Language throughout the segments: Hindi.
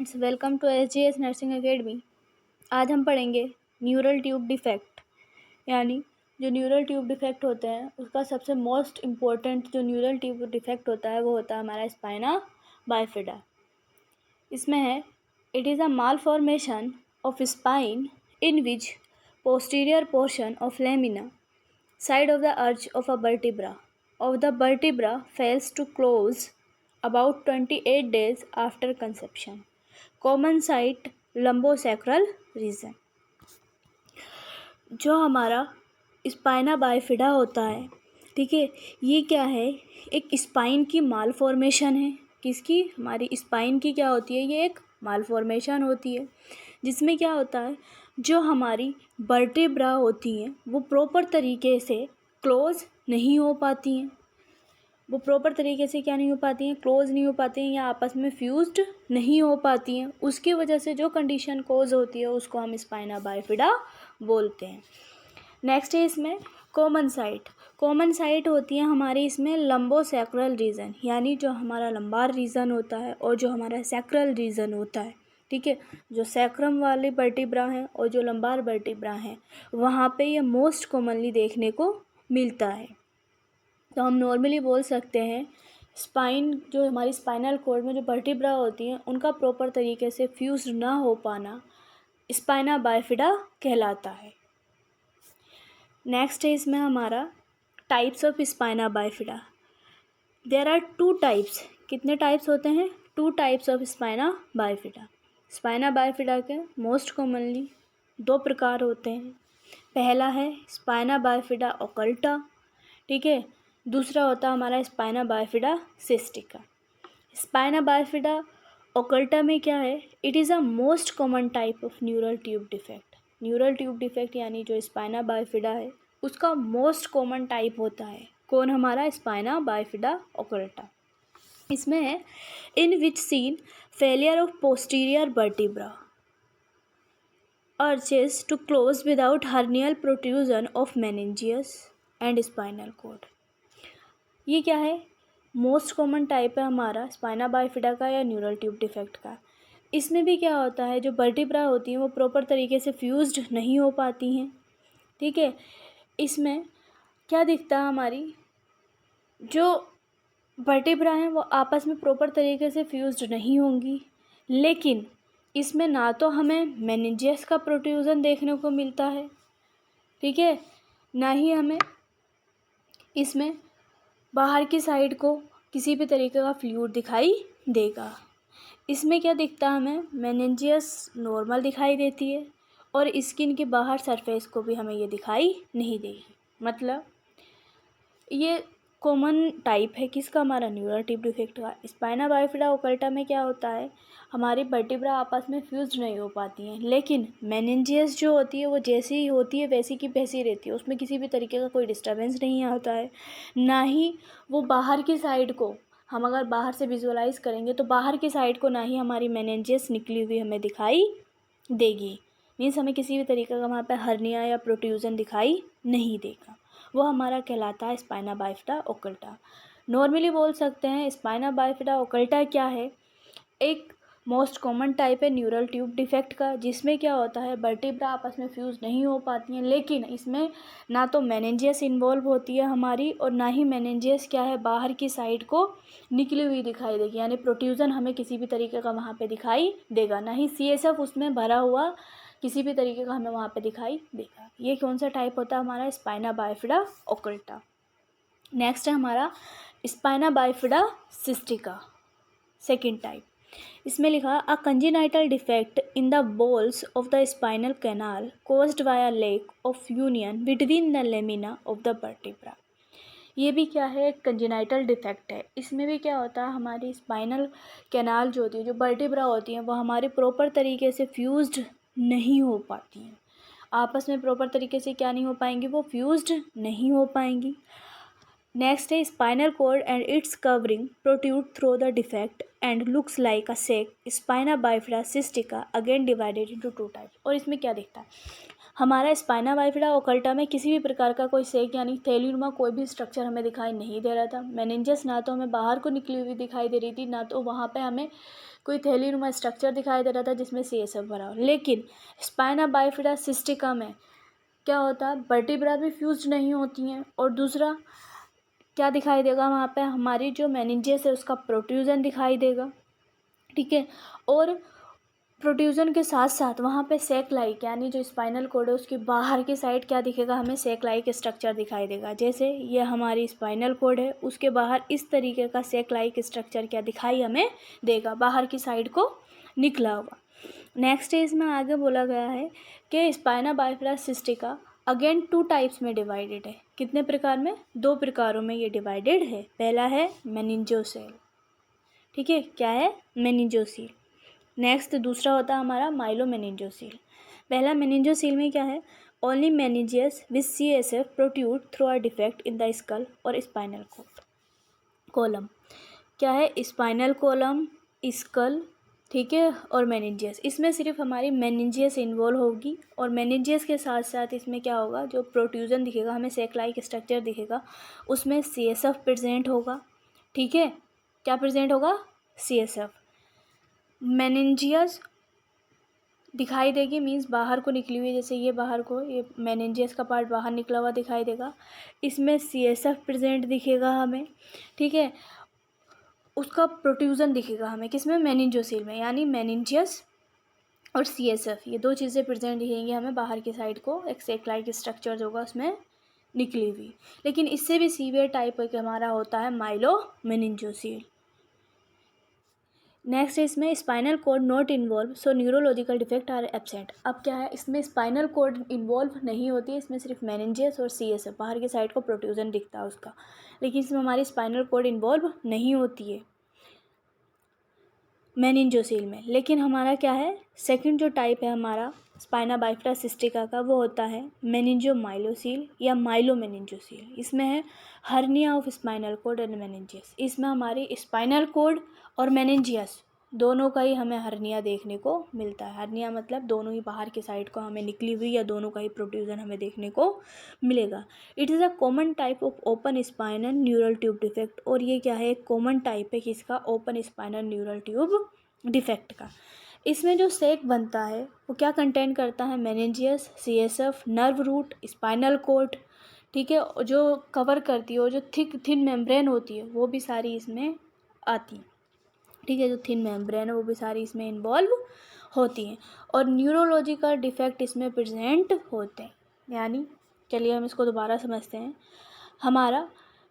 Welcome to SGS nursing academy. आज हम पढ़ेंगे न्यूरल ट्यूब डिफेक्ट, यानी जो न्यूरल ट्यूब डिफेक्ट होते हैं उसका सबसे मोस्ट इम्पोर्टेंट जो न्यूरल ट्यूब डिफेक्ट होता है वो होता है हमारा स्पाइना बाइफिडा। इसमें है it is a mall formation of spine in which posterior portion of lamina side of the arch of a vertebra fails to close about 28 days after conception. Common site lumbosacral region। जो हमारा स्पाइना बाइफिडा होता है, ठीक है, ये क्या है, एक स्पाइन की माल फॉर्मेशन है। किसकी? हमारी स्पाइन की क्या होती है, ये एक माल फॉर्मेशन होती है जिसमें क्या होता है, जो हमारी वर्टेब्रा होती हैं वो प्रॉपर तरीके से क्लोज नहीं हो पाती हैं। वो प्रॉपर तरीके से क्या नहीं हो पाती हैं, क्लोज नहीं हो पाती हैं या आपस में फ्यूज्ड नहीं हो पाती हैं। उसकी वजह से जो कंडीशन कोज होती है उसको हम स्पाइना बाइफिडा बोलते हैं। नेक्स्ट है इसमें कॉमन साइट होती है हमारी इसमें लंबोसैक्रल रीजन, यानी जो हमारा लंबार रीजन होता है और जो हमारा सैक्रल रीजन होता है, ठीक है, जो सैक्रम वाली वर्टिब्रा है और जो लंबार वर्टिब्रा है वहाँ पे ये मोस्ट कॉमनली देखने को मिलता है। तो हम नॉर्मली बोल सकते हैं स्पाइन, जो हमारी स्पाइनल कॉर्ड में जो वर्टिब्रा होती हैं उनका प्रॉपर तरीके से फ्यूज ना हो पाना स्पाइना बाइफिडा कहलाता है। नेक्स्ट है इसमें हमारा types of spina bifida. There are 2 types. कितने टाइप्स होते हैं? 2 types of spina bifida. Spina bifida के मोस्ट कॉमनली 2 प्रकार होते हैं। पहला है स्पाइना बाइफिडा ओकल्टा, ठीक है, दूसरा होता है हमारा spina bifida cystica. Spina bifida occulta में क्या है, it is a most common type of neural tube defect. Neural tube defect यानी जो स्पाइना बाइफिडा है उसका मोस्ट कॉमन टाइप होता है कौन? हमारा स्पाइना बाइफिडा ओकल्टा। इसमें है in which seen failure of posterior vertebra arches to close without hernial protrusion of meninges and spinal cord। ये क्या है? मोस्ट कॉमन टाइप है हमारा स्पाइना बाइफिडा का या न्यूरल ट्यूब डिफेक्ट का। इसमें भी क्या होता है, जो वर्टिब्रा होती हैं वो प्रॉपर तरीके से फ्यूज्ड नहीं हो पाती हैं, ठीक है। इसमें क्या दिखता है, हमारी जो वर्टिब्रा हैं वो आपस में प्रॉपर तरीके से फ्यूज्ड नहीं होंगी, लेकिन इसमें ना तो हमें मेनिंजेस का प्रोट्रूजन देखने को मिलता है, ठीक है, ना ही हमें इसमें बाहर की साइड को किसी भी तरीके का फ्लूइड दिखाई देगा। इसमें क्या दिखता है, हमें मेनिंजियस नॉर्मल दिखाई देती है और स्किन के बाहर सरफेस को भी हमें ये दिखाई नहीं देगी। मतलब ये कॉमन टाइप है किसका? हमारा न्यूरल ट्यूब डिफेक्ट का। स्पाइना बाइफिडा ओकल्टा में क्या होता है, हमारी वर्टिब्रा आपस में फ्यूज नहीं हो पाती हैं, लेकिन मेनिंजियस जो होती है वो जैसी ही होती है वैसी की वैसी रहती है, उसमें किसी भी तरीके का कोई डिस्टर्बेंस नहीं आता है, ना ही वो बाहर की साइड को, हम अगर बाहर से विजुअलाइज करेंगे तो बाहर की साइड को ना ही हमारी मेनिंजियस निकली हुई हमें दिखाई देगी। मीन्स हमें किसी भी तरीके का वहाँ पर हर्निया या प्रोट्रूजन दिखाई नहीं देगा। वो हमारा कहलाता है स्पाइना बाइफिडा ओकल्टा। नॉर्मली बोल सकते हैं स्पाइना बाइफिडा ओकल्टा क्या है, एक मोस्ट कॉमन टाइप है न्यूरल ट्यूब डिफेक्ट का, जिसमें क्या होता है वर्टिब्रा आपस में फ्यूज नहीं हो पाती हैं, लेकिन इसमें ना तो मेनिंजियस इन्वॉल्व होती है हमारी और ना ही मेनिंजियस क्या है, बाहर की साइड को निकली हुई दिखाई देगी, यानी प्रोट्रूजन हमें किसी भी तरीके का वहाँ पे दिखाई देगा, ना ही CSF उसमें भरा हुआ किसी भी तरीके का हमें वहाँ पे दिखाई देगा। ये कौन सा टाइप होता है हमारा? Spina bifida occulta. नेक्स्ट है हमारा spina bifida cystica, second type. इसमें लिखा a congenital defect in the walls of the spinal canal caused by a lack of union between the lamina of the vertebra. ये भी क्या है, कंजेनाइटल डिफेक्ट है। इसमें भी क्या होता है, हमारी स्पाइनल कैनाल जो होती है, जो वर्टिब्रा होती हैं वो हमारे प्रॉपर तरीके से फ्यूज्ड नहीं हो पाती हैं, आपस में प्रॉपर तरीके से क्या नहीं हो पाएंगी, वो फ्यूज्ड नहीं हो पाएंगी। नेक्स्ट है spinal cord and its covering protrude through the defect and looks like a sac spina bifida cystica again divided into 2 types. और इसमें क्या दिखता है, हमारा स्पाइना बाइफिडा ओकल्टा में किसी भी प्रकार का कोई सेक यानी थैलीनुमा कोई भी स्ट्रक्चर हमें दिखाई नहीं दे रहा था। मेनिंजेस ना तो हमें बाहर को निकली हुई दिखाई दे रही थी, ना तो वहाँ पे हमें कोई थैलीनुमा स्ट्रक्चर दिखाई दे रहा था जिसमें CSF भरा हो। लेकिन स्पाइना बाइफिडा सिस्टिका में क्या होता है, वर्टिब्रा भी फ्यूज नहीं होती हैं, और दूसरा क्या दिखाई देगा वहाँ पे, हमारी जो मेनिंजेस है उसका प्रोट्रूजन दिखाई देगा, ठीक है। और प्रोट्रूजन के साथ साथ वहाँ पे सैक लाइक यानी जो स्पाइनल कोड है उसकी बाहर की साइड क्या दिखेगा, हमें सैक लाइक स्ट्रक्चर दिखाई देगा। जैसे ये हमारी स्पाइनल कोड है, उसके बाहर इस तरीके का सैक लाइक स्ट्रक्चर क्या दिखाई हमें देगा, बाहर की साइड को निकला हुआ। नेक्स्ट इसमें आगे बोला गया है कि spina bifida cystica again 2 types में डिवाइडेड है। कितने प्रकार में, 2 प्रकारों में ये डिवाइडेड है। पहला है मेनिंजोसेल, ठीक है, क्या है, मेनिंजोसील। नेक्स्ट दूसरा होता है हमारा माइलोमेनिंजोसील। पहला मेनिंजोसील में क्या है, only meninges with CSF protrude through a defect in the skull और स्पाइनल कॉलम। क्या है, स्पाइनल कॉलम, स्कल, ठीक है, और मेनिंजियस। इसमें सिर्फ हमारी मेनिंजियस इन्वॉल्व होगी, और मेनिंजियस के साथ साथ इसमें क्या होगा, जो प्रोट्रूजन दिखेगा हमें सैक लाइक स्ट्रक्चर दिखेगा, उसमें CSF प्रेजेंट होगा, ठीक है। क्या प्रेजेंट होगा, CSF। मेनिंजियस दिखाई देगी मीन्स बाहर को निकली हुई, जैसे ये बाहर को, ये मेनिंजियस का पार्ट बाहर निकला हुआ दिखाई देगा। इसमें CSF प्रेजेंट दिखेगा हमें, ठीक है। उसका प्रोट्रूजन दिखेगा हमें किसमें, मेनिंजोसील में, यानी मेनिंजियस और CSF ये 2 चीज़ें प्रेजेंट दिखेंगी हमें बाहर की साइड को, एक सैक लाइक स्ट्रक्चर होगा उसमें निकली हुई। लेकिन इससे भी सीवियर टाइप हमारा होता है माइलोमेनिंजोसील। नेक्स्ट इसमें spinal cord not involve so neurological defect are absent. अब क्या है, इसमें स्पाइनल कोड इन्वॉल्व नहीं होती है, इसमें सिर्फ मेनिंजियस और CSF बाहर की साइड को प्रोट्रूजन दिखता है उसका, लेकिन इसमें हमारी स्पाइनल कोड इन्वॉल्व नहीं होती है मेनिंजोसील में। लेकिन हमारा क्या है, सेकंड जो टाइप है हमारा स्पाइना बाइफिडा सिस्टिका का, वो होता है मेनिंजोमाइलोसील या माइलोमेनिंजोसील। इसमें है hernia of spinal cord and meninges. इसमें हमारी स्पाइनल कोड और मेनिंजियस दोनों का ही हमें हर्निया देखने को मिलता है। हर्निया मतलब दोनों ही बाहर की साइड को हमें निकली हुई या दोनों का ही प्रोट्रूजन हमें देखने को मिलेगा। It is a common type of open spinal neural tube defect. और ये क्या है, एक कॉमन टाइप है किसका, open spinal neural tube defect का। इसमें जो सैक बनता है वो क्या कंटेन करता है, meninges, CSF, nerve root, spinal cord, ठीक है, जो कवर करती है और जो थिन मेम्ब्रेन होती है वो भी सारी इसमें आती हैं, ठीक है। जो थिन मेम्ब्रेन है वो भी सारी इसमें इन्वॉल्व होती हैं, और न्यूरोलॉजिकल डिफेक्ट इसमें प्रेजेंट होते हैं। यानी चलिए हम इसको दोबारा समझते हैं। हमारा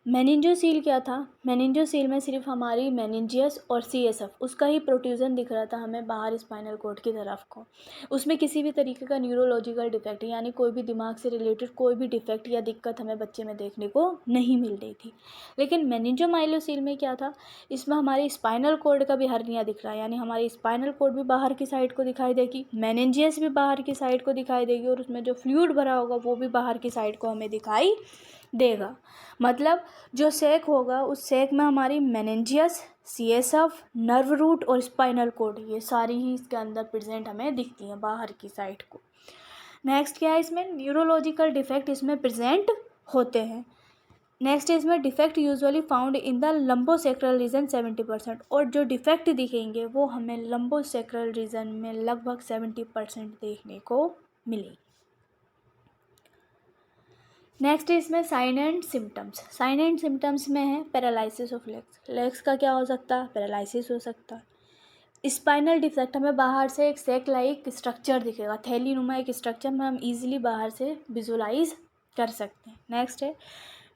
मेनिंजोसील क्या था, मेनिंजोसील में सिर्फ हमारी मेनिंजियस और CSF उसका ही प्रोट्रूजन दिख रहा था हमें बाहर स्पाइनल कोड की तरफ को। उसमें किसी भी तरीके का न्यूरोलॉजिकल डिफेक्ट यानी कोई भी दिमाग से रिलेटेड कोई भी डिफेक्ट या दिक्कत हमें बच्चे में देखने को नहीं मिल रही थी। लेकिन मेनिंजोमाइलोसील में क्या था, इसमें हमारी स्पाइनल कोड का भी हर्निया दिख रहा है, यानी हमारी स्पाइनल कोड भी बाहर की साइड को दिखाई देगी, मेनिंजियस भी बाहर की साइड को दिखाई देगी, और उसमें जो फ्लूइड भरा होगा वो भी बाहर की साइड को हमें दिखाई देगा। मतलब जो सैक होगा उस सैक में हमारी मेनिंजियस, CSF, नर्व रूट और स्पाइनल कोड ये सारी ही इसके अंदर प्रेजेंट हमें दिखती हैं बाहर की साइड को। नेक्स्ट क्या है, इसमें न्यूरोलॉजिकल डिफेक्ट इसमें प्रेजेंट होते हैं। नेक्स्ट इसमें defect usually found in the lumbosacral region 70%, और जो डिफेक्ट दिखेंगे वो हमें लंबोसेक्रल रीजन में लगभग 70% देखने को मिलेगी। नेक्स्ट इसमें sign and symptoms. Sign and symptoms में है पैरालिसिस ऑफ लेग्स। लेग्स का क्या हो सकता है, पैरालिसिस हो सकता है। स्पाइनल डिफेक्ट हमें बाहर से एक सैक लाइक स्ट्रक्चर दिखेगा, थैलीनुमा एक स्ट्रक्चर में हम इजीली बाहर से विजुलाइज कर सकते हैं। नेक्स्ट है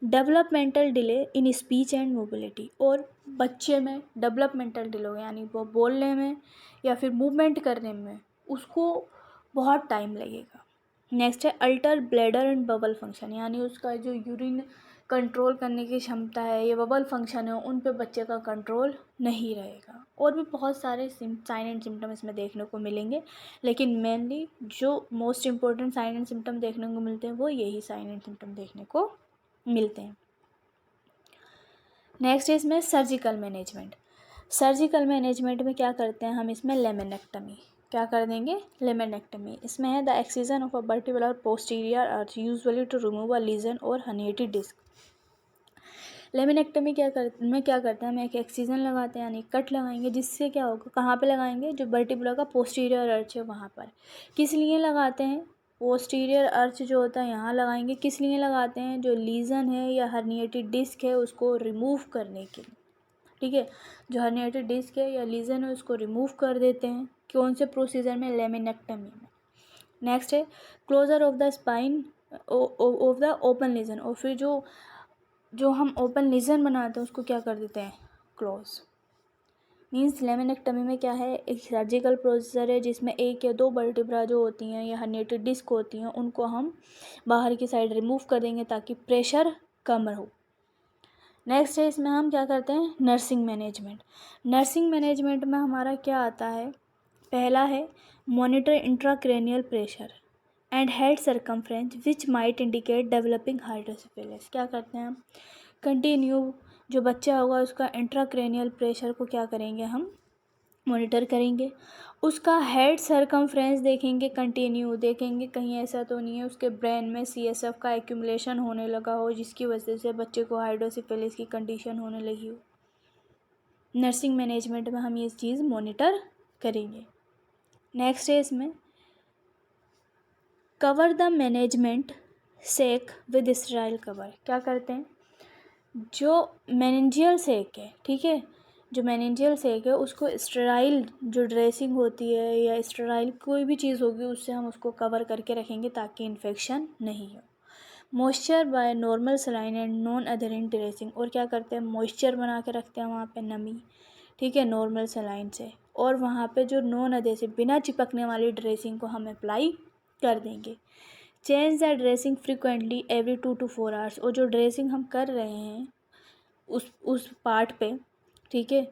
developmental delay in speech and mobility, और बच्चे में डेवलपमेंटल डिले यानी वो बोलने में या फिर मूवमेंट करने में उसको बहुत टाइम लगेगा। नेक्स्ट है alter bladder and bubble function, यानी उसका जो यूरिन कंट्रोल करने की क्षमता है, ये बबल फंक्शन है, उन पे बच्चे का कंट्रोल नहीं रहेगा। और भी बहुत सारे साइन एंड सिम्टम इसमें देखने को मिलेंगे, लेकिन मेनली जो most important sign and symptom देखने को मिलते हैं वो यही साइन एंड सिम्टम देखने को मिलते हैं। नेक्स्ट इसमें सर्जिकल मैनेजमेंट। सर्जिकल मैनेजमेंट में क्या करते हैं हम, इसमें लेमेनेक्टमी क्या कर देंगे, लेमेनेक्टमी। इसमें है the excision of a vertebral posterior arch usually to remove a lesion और हर्निएटेड डिस्क। लेमिनेक्टमी क्या करते हैं, हम एक एक्सीजन लगाते हैं यानी कट लगाएंगे, जिससे क्या होगा, कहाँ पे लगाएंगे, जो वर्टिब्रा का पोस्टीरियर अर्च है वहाँ पर। किस लिए लगाते हैं, पोस्टीरियर अर्च जो होता है यहाँ लगाएंगे। किस लिए लगाते हैं, जो लीजन है या हर्निएटेड डिस्क है उसको रिमूव करने के लिए, ठीक है। जो हर्निएटेड डिस्क है या लीजन है उसको रिमूव कर देते हैं। कौन से प्रोसीजर में, लेमिनेक्टमी में। नेक्स्ट है closure of the spine of the open lesion, और फिर जो हम ओपन लीजन बनाते हैं उसको क्या कर देते हैं, क्लोज। मीन्स लेमिनेक्टमी में क्या है, एक सर्जिकल प्रोसीजर है जिसमें एक या दो वर्टिब्रा जो होती हैं या हर्निएटेड डिस्क होती हैं उनको हम बाहर की साइड रिमूव कर देंगे ताकि प्रेशर कम हो। नेक्स्ट है इसमें हम क्या करते हैं, नर्सिंग मैनेजमेंट। नर्सिंग मैनेजमेंट में हमारा क्या आता है, पहला है monitor intracranial pressure and head circumference which might indicate developing hydrocephalus. क्या करते हैं हम, कंटिन्यू जो बच्चा होगा उसका इंट्राक्रैनियल प्रेशर को क्या करेंगे, हम मॉनिटर करेंगे। उसका हेड सर्कमफ्रेंस देखेंगे, कंटिन्यू देखेंगे कहीं ऐसा तो नहीं है उसके ब्रेन में CSF का एक्यूमुलेशन होने लगा हो जिसकी वजह से बच्चे को हाइड्रोसेफेलिस की कंडीशन होने लगी हो। नर्सिंग मैनेजमेंट में हम ये चीज़ मॉनिटर करेंगे। नेक्स्ट है इसमें cover the management sac with sterile cover. क्या करते हैं, जो मेनिंजियल सेक है, ठीक है, जो मेनिंजियल सेक है उसको स्टेराइल जो ड्रेसिंग होती है या स्टेराइल कोई भी चीज़ होगी उससे हम उसको कवर करके रखेंगे ताकि इन्फेक्शन नहीं हो। Moisture by normal saline and non adherent dressing, और क्या करते हैं, मॉइस्चर बना के रखते हैं वहाँ पे नमी, ठीक है, नॉर्मल सलाइन से, और वहाँ पे जो नॉन अधेसिव बिना चिपकने वाली ड्रेसिंग को हम अप्लाई कर देंगे। Change the dressing frequently every 2 to 4 hours, और जो ड्रेसिंग हम कर रहे हैं उस पार्ट पे, ठीक है,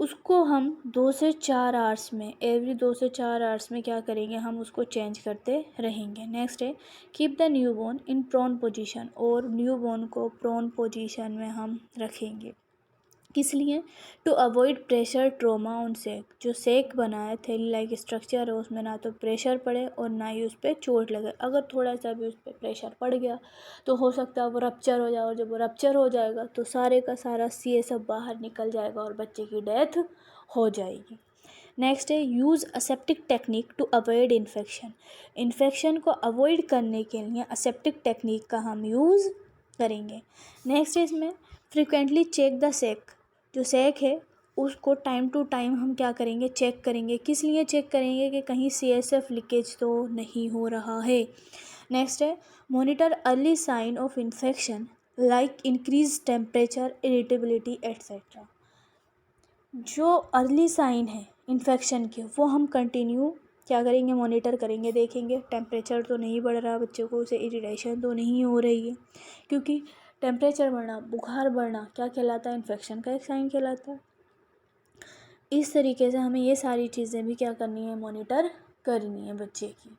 उसको हम 2 से 4 आवर्स में, एवरी 2 से 4 आवर्स में क्या करेंगे, हम उसको चेंज करते रहेंगे। नेक्स्ट है keep the newborn in prone position, और न्यूबॉर्न को प्रोन पोजीशन में हम रखेंगे। किस लिए, to avoid pressure trauma on sac. जो सेक बना है थैली लाइक स्ट्रक्चर है उसमें ना तो प्रेशर पड़े और ना ही उस पर चोट लगे। अगर थोड़ा सा भी उस पर प्रेशर पड़ गया तो हो सकता है वो रप्चर हो जाए, और जब वो रप्चर हो जाएगा तो सारे का सारा CSF बाहर निकल जाएगा और बच्चे की डेथ हो जाएगी। नेक्स्ट है use aseptic technique to avoid infection. Infection को अवॉइड करने के लिए असेप्टिक टेक्निक का हम यूज़ करेंगे। नेक्स्ट है इसमें फ्रिक्वेंटली चेक द सेक। जो सेक है उसको टाइम टू टाइम हम क्या करेंगे, चेक करेंगे। किस लिए चेक करेंगे, कि कहीं CSF लीकेज तो नहीं हो रहा है। नेक्स्ट है monitor early sign of infection like increase temperature, irritability etcetera. जो अर्ली साइन है इन्फेक्शन के वो हम कंटिन्यू क्या करेंगे, मॉनिटर करेंगे, देखेंगे टेम्परेचर तो नहीं बढ़ रहा बच्चे को, उसे इरिटेशन तो नहीं हो रही है, क्योंकि टेम्परेचर बढ़ना, बुखार बढ़ना क्या कहलाता है, इन्फेक्शन का एक साइन कहलाता है। इस तरीके से हमें ये सारी चीज़ें भी क्या करनी है, मॉनिटर करनी है बच्चे की।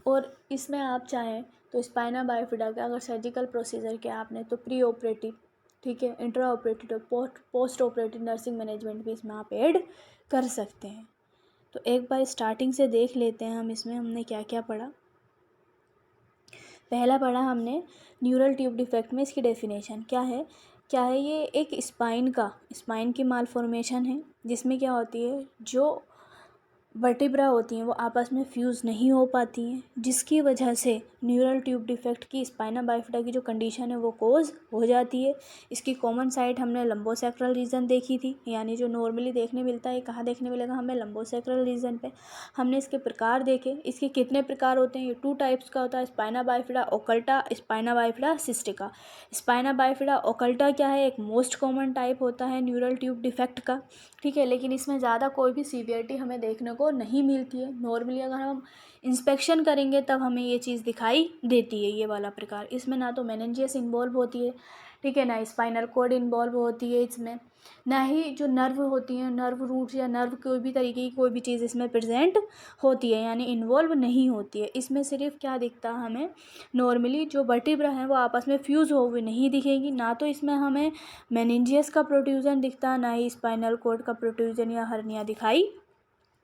और इसमें आप चाहें तो स्पाइना बाइफिडा का अगर सर्जिकल प्रोसीजर किया आपने तो प्री ऑपरेटिव, ठीक है, intra operative, post operative nursing management भी इसमें आप ऐड कर सकते हैं। तो एक बार स्टार्टिंग से देख लेते हैं हम इसमें हमने क्या क्या पढ़ा। पहला पढ़ा हमने न्यूरल ट्यूब डिफेक्ट में इसकी डेफिनेशन क्या है, ये एक स्पाइन की मालफॉर्मेशन है जिसमें क्या होती है, जो वर्टिब्रा होती हैं वो आपस में फ्यूज़ नहीं हो पाती हैं, जिसकी वजह से न्यूरल ट्यूब डिफेक्ट की स्पाइना बाइफिडा की जो कंडीशन है वो कोज हो जाती है। इसकी कॉमन साइट हमने लंबोसेक्रल रीजन देखी थी, यानी जो नॉर्मली देखने मिलता है, कहाँ देखने मिलेगा हमें, लंबोसेक्रल रीजन पे। हमने इसके प्रकार देखे, इसके कितने प्रकार होते हैं, ये 2 टाइप्स का होता है, spina bifida occulta, spina bifida cystica. Spina bifida occulta क्या है, एक मोस्ट कॉमन टाइप होता है न्यूरल ट्यूब डिफेक्ट का, ठीक है, लेकिन इसमें ज़्यादा कोई भी सीवियरिटी हमें देखने को नहीं मिलती है। नॉर्मली अगर हम इंस्पेक्शन करेंगे तब हमें ये चीज़ दिखाई देती है, ये वाला प्रकार। इसमें ना तो मेनिंजियस इन्वॉल्व होती है, ठीक है, ना स्पाइनल कॉर्ड इन्वॉल्व होती है इसमें, ना ही जो नर्व होती हैं, नर्व रूट्स या नर्व कोई भी तरीके की कोई भी चीज़ इसमें प्रेजेंट होती है, यानी इन्वॉल्व नहीं होती है। इसमें सिर्फ क्या दिखता है हमें, नॉर्मली जो वर्टिब्रा हैं वो आपस में फ्यूज़ हो हुए नहीं दिखेगी, ना तो इसमें हमें मेनिंजियस का प्रोट्रूजन दिखता, ना ही स्पाइनल कॉर्ड का प्रोट्रूजन या हर्निया दिखाई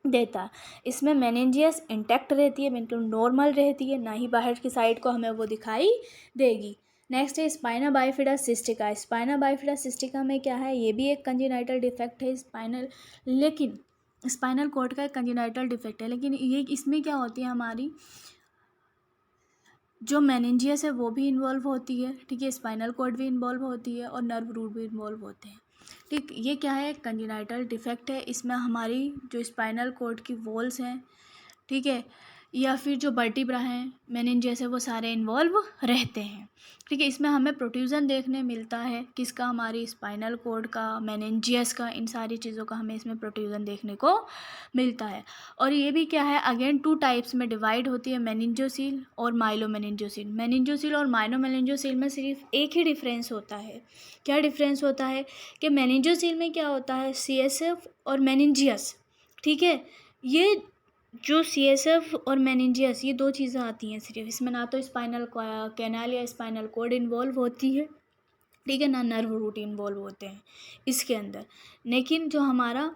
देता। इसमें मेनिंजियस इंटैक्ट रहती है, बिल्कुल नॉर्मल रहती है, ना ही बाहर की साइड को हमें वो दिखाई देगी। नेक्स्ट है spina bifida cystica. Spina bifida cystica में क्या है, ये भी एक कंजेनाइटल डिफेक्ट है स्पाइनल, लेकिन स्पाइनल कॉर्ड का एक कंजेनाइटल डिफेक्ट है, लेकिन ये इसमें क्या होती है, हमारी जो मेनिंजियस है वो भी इन्वॉल्व होती है, ठीक है, स्पाइनल कॉर्ड भी इन्वॉल्व होती है और नर्व रूट भी इन्वॉल्व होते हैं, ठीक। ये क्या है, कंजेनाइटल डिफेक्ट है, इसमें हमारी जो स्पाइनल कॉर्ड की वॉल्स हैं, ठीक है, या फिर जो वर्टिब्रा हैं, मेनिंजियस है, वो सारे इन्वॉल्व रहते हैं, ठीक है। इसमें हमें प्रोट्रूजन देखने मिलता है, किसका, हमारी स्पाइनल कॉर्ड का, मेनिंजियस का, इन सारी चीज़ों का हमें इसमें प्रोट्रूजन देखने को मिलता है। और ये भी क्या है, अगेन 2 टाइप्स में डिवाइड होती है, मेनिंजोसील और माइलोमेनिंजोसील। मेनिंजोसील और माइलोमेनिंजोसील में सिर्फ एक ही डिफरेंस होता है। क्या डिफरेंस होता है कि मेनिंजोसील में क्या होता है, CSF और मेनिंजियस, ठीक है, ये जो CSF और मेनिंजियस, ये 2 चीज़ें आती हैं सिर्फ इसमें, ना तो स्पाइनल कैनाल या स्पाइनल कॉर्ड इन्वॉल्व होती है, ठीक है, ना नर्व रूट इन्वॉल्व होते हैं इसके अंदर। लेकिन जो हमारा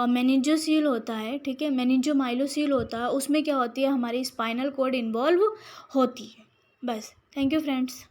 मेनिंजोसील होता है, ठीक है, मेनिंजोमाइलोसील होता है, उसमें क्या होती है, हमारी स्पाइनल कॉर्ड इन्वॉल्व होती है। बस, थैंक यू फ्रेंड्स।